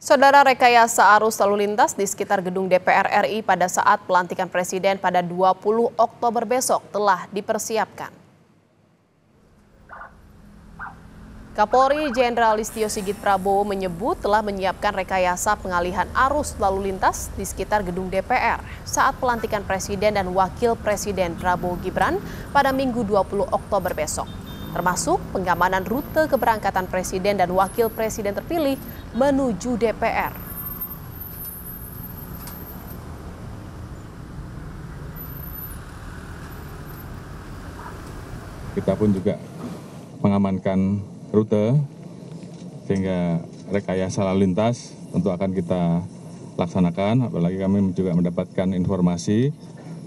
Saudara, rekayasa arus lalu lintas di sekitar gedung DPR RI pada saat pelantikan Presiden pada 20 Oktober besok telah dipersiapkan. Kapolri Jenderal Listio Sigit Prabowo menyebut telah menyiapkan rekayasa pengalihan arus lalu lintas di sekitar gedung DPR saat pelantikan Presiden dan Wakil Presiden Prabowo Gibran pada Minggu 20 Oktober besok, termasuk pengamanan rute keberangkatan Presiden dan Wakil Presiden terpilih menuju DPR. Kita pun juga mengamankan rute sehingga rekayasa lalu lintas tentu akan kita laksanakan. Apalagi kami juga mendapatkan informasi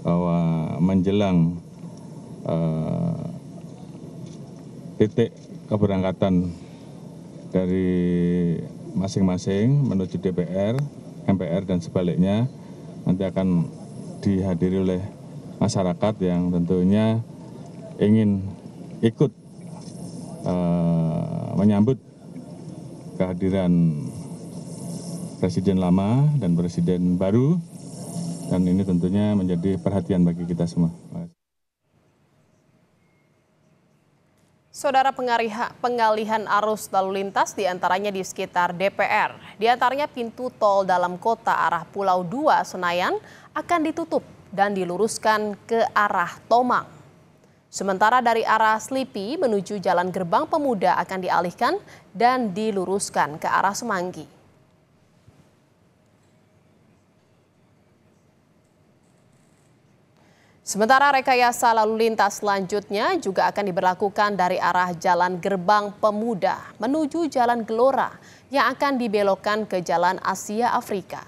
bahwa menjelang titik keberangkatan dari masing-masing menuju DPR, MPR dan sebaliknya nanti akan dihadiri oleh masyarakat yang tentunya ingin ikut menyambut kehadiran Presiden lama dan Presiden baru, dan ini tentunya menjadi perhatian bagi kita semua. Saudara, pengalihan arus lalu lintas diantaranya di sekitar DPR, diantaranya pintu tol dalam kota arah Pulau 2 Senayan akan ditutup dan diluruskan ke arah Tomang. Sementara dari arah Slipi menuju Jalan Gerbang Pemuda akan dialihkan dan diluruskan ke arah Semanggi. Sementara rekayasa lalu lintas selanjutnya juga akan diberlakukan dari arah Jalan Gerbang Pemuda menuju Jalan Gelora yang akan dibelokkan ke Jalan Asia Afrika.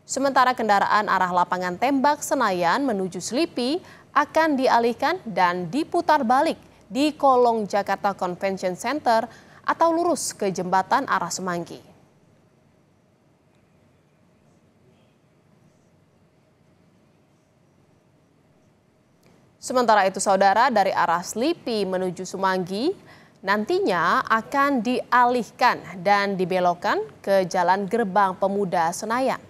Sementara kendaraan arah Lapangan Tembak Senayan menuju Slipi akan dialihkan dan diputar balik di kolong Jakarta Convention Center atau lurus ke jembatan arah Semanggi. Sementara itu, saudara, dari arah Slipi menuju Semanggi nantinya akan dialihkan dan dibelokkan ke Jalan Gerbang Pemuda Senayan.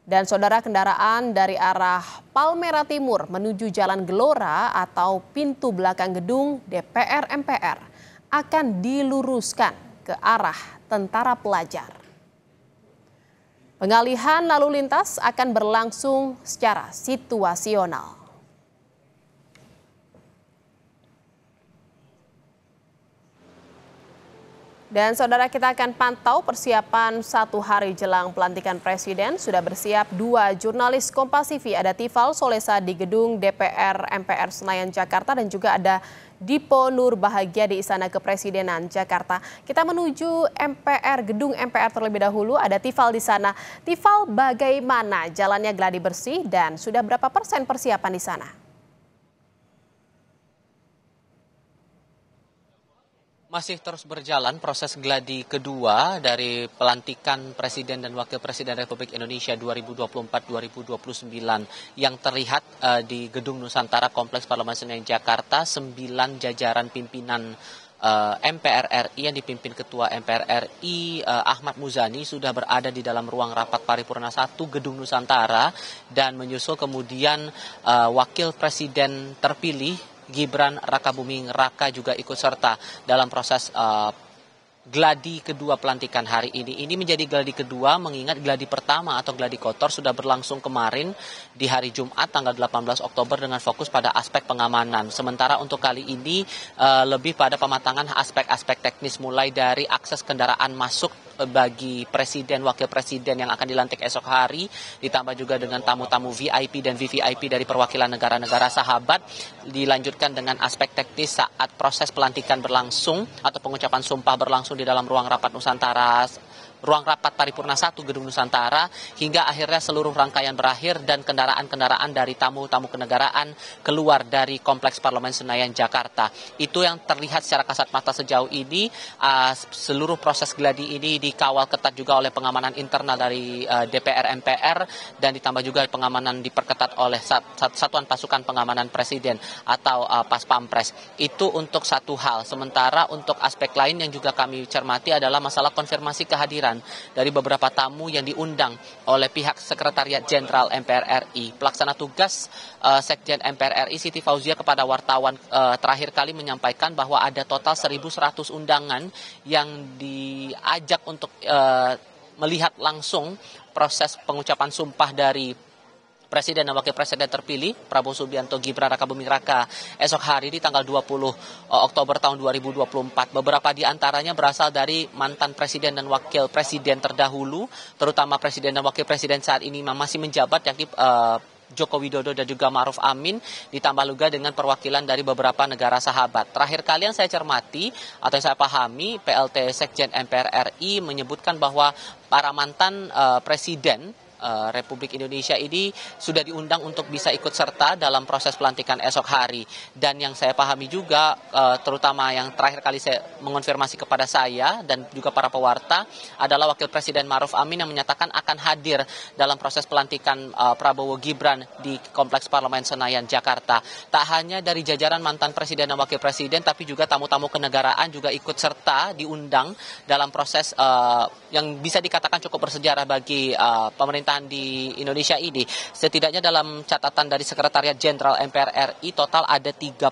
Dan saudara, kendaraan dari arah Palmerah Timur menuju Jalan Gelora atau pintu belakang gedung DPR MPR akan diluruskan ke arah Tentara Pelajar. Pengalihan lalu lintas akan berlangsung secara situasional. Dan saudara, kita akan pantau persiapan satu hari jelang pelantikan Presiden. Sudah bersiap dua jurnalis Kompas TV, ada Tifal Solesa di gedung DPR MPR Senayan Jakarta dan juga ada Dipo Nur Bahagia di Istana Kepresidenan Jakarta. Kita menuju gedung MPR terlebih dahulu, ada Tifal di sana. Tifal, bagaimana jalannya gladi bersih dan sudah berapa persen persiapan di sana? Masih terus berjalan proses gladi kedua dari pelantikan Presiden dan Wakil Presiden Republik Indonesia 2024-2029 yang terlihat di Gedung Nusantara Kompleks Parlemen Senayan Jakarta. 9 jajaran pimpinan MPR RI yang dipimpin Ketua MPR RI Ahmad Muzani sudah berada di dalam ruang rapat paripurna 1 Gedung Nusantara, dan menyusul kemudian Wakil Presiden terpilih Gibran Rakabuming Raka juga ikut serta dalam proses gladi kedua pelantikan hari ini. Ini menjadi gladi kedua mengingat gladi pertama atau gladi kotor sudah berlangsung kemarin di hari Jumat tanggal 18 Oktober dengan fokus pada aspek pengamanan. Sementara untuk kali ini lebih pada pematangan aspek-aspek teknis, mulai dari akses kendaraan masuk bagi Presiden, Wakil Presiden yang akan dilantik esok hari, ditambah juga dengan tamu-tamu VIP dan VVIP dari perwakilan negara-negara sahabat, dilanjutkan dengan aspek teknis saat proses pelantikan berlangsung atau pengucapan sumpah berlangsung di dalam ruang rapat Nusantara, ruang rapat paripurna 1 Gedung Nusantara, hingga akhirnya seluruh rangkaian berakhir dan kendaraan-kendaraan dari tamu-tamu kenegaraan keluar dari Kompleks Parlemen Senayan Jakarta. Itu yang terlihat secara kasat mata sejauh ini. Seluruh proses gladi ini dikawal ketat juga oleh pengamanan internal dari DPR MPR, dan ditambah juga pengamanan diperketat oleh Satuan Pasukan Pengamanan Presiden atau Pas Pampres. Itu untuk satu hal. Sementara untuk aspek lain yang juga kami cermati adalah masalah konfirmasi kehadiran sambutan dari beberapa tamu yang diundang oleh pihak Sekretariat Jenderal MPR RI. Pelaksana tugas Sekjen MPR RI Siti Fauzia kepada wartawan terakhir kali menyampaikan bahwa ada total 1.100 undangan yang diajak untuk melihat langsung proses pengucapan sumpah dari Presiden dan Wakil Presiden terpilih Prabowo Subianto Gibran Rakabuming Raka esok hari di tanggal 20 Oktober tahun 2024. Beberapa di antaranya berasal dari mantan Presiden dan Wakil Presiden terdahulu, terutama Presiden dan Wakil Presiden saat ini masih menjabat, yakni Joko Widodo dan juga Ma'ruf Amin, ditambah juga dengan perwakilan dari beberapa negara sahabat. Terakhir kali yang saya cermati atau yang saya pahami, PLT Sekjen MPR RI menyebutkan bahwa para mantan Presiden Republik Indonesia ini sudah diundang untuk bisa ikut serta dalam proses pelantikan esok hari. Dan yang saya pahami juga, terutama yang terakhir kali saya mengonfirmasi kepada saya dan juga para pewarta, adalah Wakil Presiden Ma'ruf Amin yang menyatakan akan hadir dalam proses pelantikan Prabowo Gibran di Kompleks Parlemen Senayan, Jakarta. Tak hanya dari jajaran mantan Presiden dan Wakil Presiden, tapi juga tamu-tamu kenegaraan juga ikut serta diundang dalam proses yang bisa dikatakan cukup bersejarah bagi pemerintahan di Indonesia ini. Setidaknya dalam catatan dari Sekretariat Jenderal MPR RI, total ada 35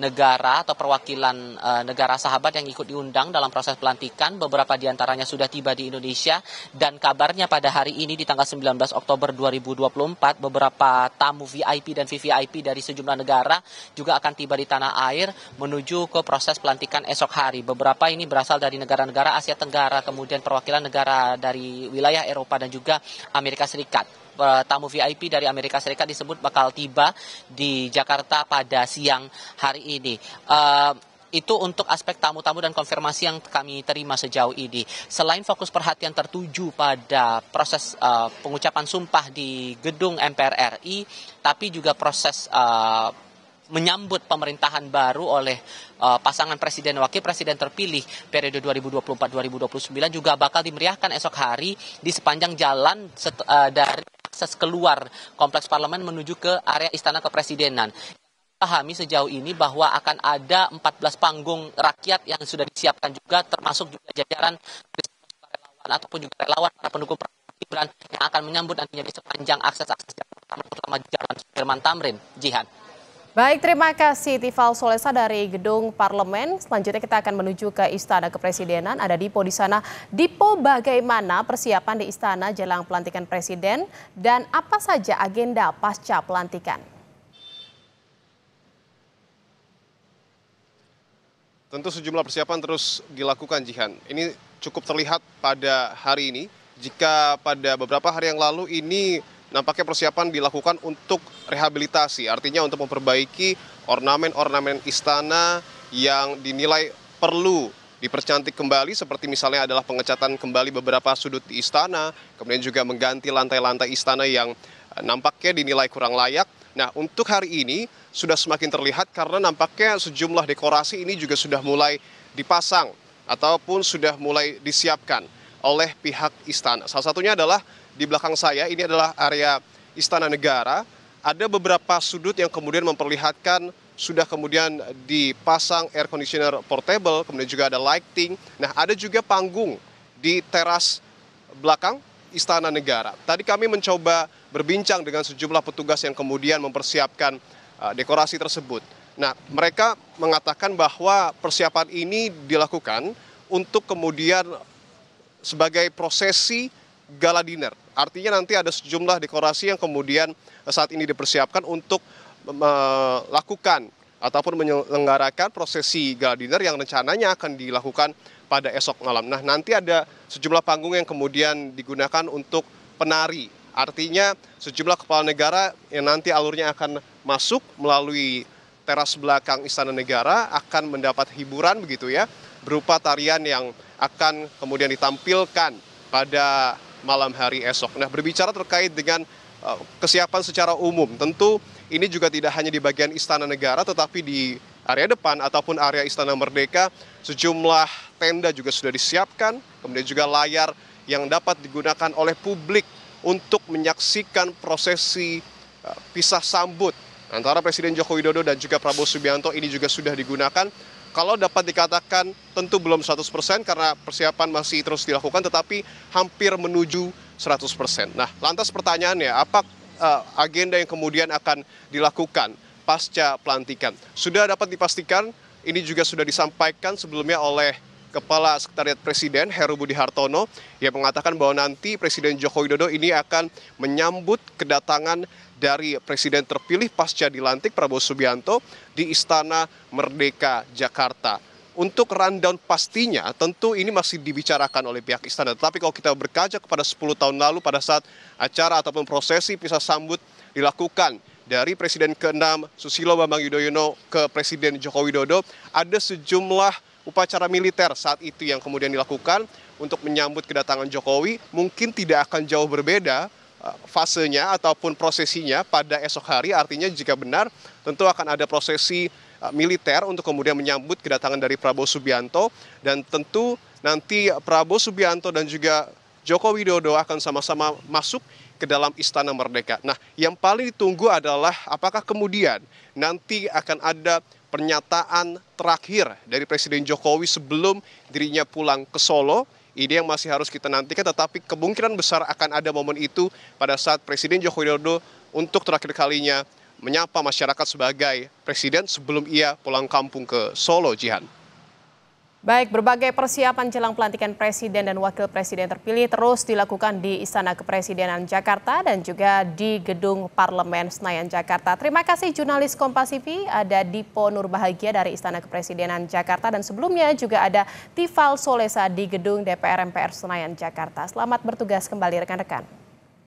negara atau perwakilan negara sahabat yang ikut diundang dalam proses pelantikan. Beberapa di antaranya sudah tiba di Indonesia, dan kabarnya pada hari ini di tanggal 19 Oktober 2024 beberapa tamu VIP dan VVIP dari sejumlah negara juga akan tiba di tanah air menuju ke proses pelantikan esok hari. Beberapa ini berasal dari negara-negara Asia Tenggara, kemudian perwakilan negara dari wilayah Eropa dan juga Amerika Serikat. Tamu VIP dari Amerika Serikat disebut bakal tiba di Jakarta pada siang hari ini. Itu untuk aspek tamu-tamu dan konfirmasi yang kami terima sejauh ini. Selain fokus perhatian tertuju pada proses pengucapan sumpah di gedung MPR RI, tapi juga proses menyambut pemerintahan baru oleh pasangan Presiden dan Wakil Presiden terpilih periode 2024-2029 juga bakal dimeriahkan esok hari di sepanjang jalan dari akses keluar Kompleks Parlemen menuju ke area Istana Kepresidenan. Pahami sejauh ini bahwa akan ada 14 panggung rakyat yang sudah disiapkan juga, termasuk juga jajaran relawan ataupun juga relawan para pendukung Prabowo Gibran yang akan menyambut nantinya di sepanjang akses-akses Jakarta, terutama Jalan Sudirman Tamrin. Jihan. Baik, terima kasih Tifal Solesa dari Gedung Parlemen. Selanjutnya kita akan menuju ke Istana Kepresidenan. Ada Dipo di sana. Dipo, bagaimana persiapan di Istana jelang pelantikan Presiden dan apa saja agenda pasca pelantikan? Tentu sejumlah persiapan terus dilakukan, Jihan. Ini cukup terlihat pada hari ini. Jika pada beberapa hari yang lalu ini nampaknya persiapan dilakukan untuk rehabilitasi, artinya untuk memperbaiki ornamen-ornamen istana yang dinilai perlu dipercantik kembali, seperti misalnya adalah pengecatan kembali beberapa sudut di istana, kemudian juga mengganti lantai-lantai istana yang nampaknya dinilai kurang layak. Nah, untuk hari ini sudah semakin terlihat karena nampaknya sejumlah dekorasi ini juga sudah mulai dipasang ataupun sudah mulai disiapkan oleh pihak istana. Salah satunya adalah di belakang saya, ini adalah area Istana Negara. Ada beberapa sudut yang kemudian memperlihatkan sudah kemudian dipasang air conditioner portable, kemudian juga ada lighting. Nah, ada juga panggung di teras belakang Istana Negara. Tadi kami mencoba berbincang dengan sejumlah petugas yang kemudian mempersiapkan dekorasi tersebut. Nah, mereka mengatakan bahwa persiapan ini dilakukan untuk kemudian sebagai prosesi gala dinner. Artinya nanti ada sejumlah dekorasi yang kemudian saat ini dipersiapkan untuk melakukan ataupun menyelenggarakan prosesi gala dinner yang rencananya akan dilakukan pada esok malam. Nah, nanti ada sejumlah panggung yang kemudian digunakan untuk penari. Artinya sejumlah kepala negara yang nanti alurnya akan masuk melalui teras belakang Istana Negara akan mendapat hiburan begitu ya, berupa tarian yang akan kemudian ditampilkan pada malam hari esok. Nah, berbicara terkait dengan kesiapan secara umum, tentu ini juga tidak hanya di bagian Istana Negara, tetapi di area depan ataupun area Istana Merdeka, sejumlah tenda juga sudah disiapkan, kemudian juga layar yang dapat digunakan oleh publik untuk menyaksikan prosesi pisah sambut antara Presiden Joko Widodo dan juga Prabowo Subianto ini juga sudah digunakan kalau dapat dikatakan tentu belum 100% karena persiapan masih terus dilakukan, tetapi hampir menuju 100%. Nah, lantas pertanyaannya, apa agenda yang kemudian akan dilakukan pasca pelantikan? Sudah dapat dipastikan, ini juga sudah disampaikan sebelumnya oleh Kepala Sekretariat Presiden Heru Budi Hartono yang mengatakan bahwa nanti Presiden Joko Widodo ini akan menyambut kedatangan dari Presiden terpilih pasca dilantik Prabowo Subianto di Istana Merdeka Jakarta. Untuk rundown pastinya tentu ini masih dibicarakan oleh pihak istana. Tetapi kalau kita berkaca kepada 10 tahun lalu pada saat acara ataupun prosesi pisah sambut dilakukan dari Presiden ke-6 Susilo Bambang Yudhoyono ke Presiden Joko Widodo, ada sejumlah upacara militer saat itu yang kemudian dilakukan untuk menyambut kedatangan Jokowi. Mungkin tidak akan jauh berbeda fasenya ataupun prosesinya pada esok hari. Artinya jika benar tentu akan ada prosesi militer untuk kemudian menyambut kedatangan dari Prabowo Subianto, dan tentu nanti Prabowo Subianto dan juga Joko Widodo akan sama-sama masuk ke dalam Istana Merdeka. Nah, yang paling ditunggu adalah apakah kemudian nanti akan ada pernyataan terakhir dari Presiden Jokowi sebelum dirinya pulang ke Solo. Ini yang masih harus kita nantikan, tetapi kemungkinan besar akan ada momen itu pada saat Presiden Joko Widodo untuk terakhir kalinya menyapa masyarakat sebagai presiden sebelum ia pulang kampung ke Solo, Jihan. Baik, berbagai persiapan jelang pelantikan Presiden dan Wakil Presiden terpilih terus dilakukan di Istana Kepresidenan Jakarta dan juga di Gedung Parlemen Senayan Jakarta. Terima kasih jurnalis Kompas TV, ada Dipo Nurbahagia dari Istana Kepresidenan Jakarta, dan sebelumnya juga ada Tifal Solesa di Gedung DPR MPR Senayan Jakarta. Selamat bertugas kembali rekan-rekan.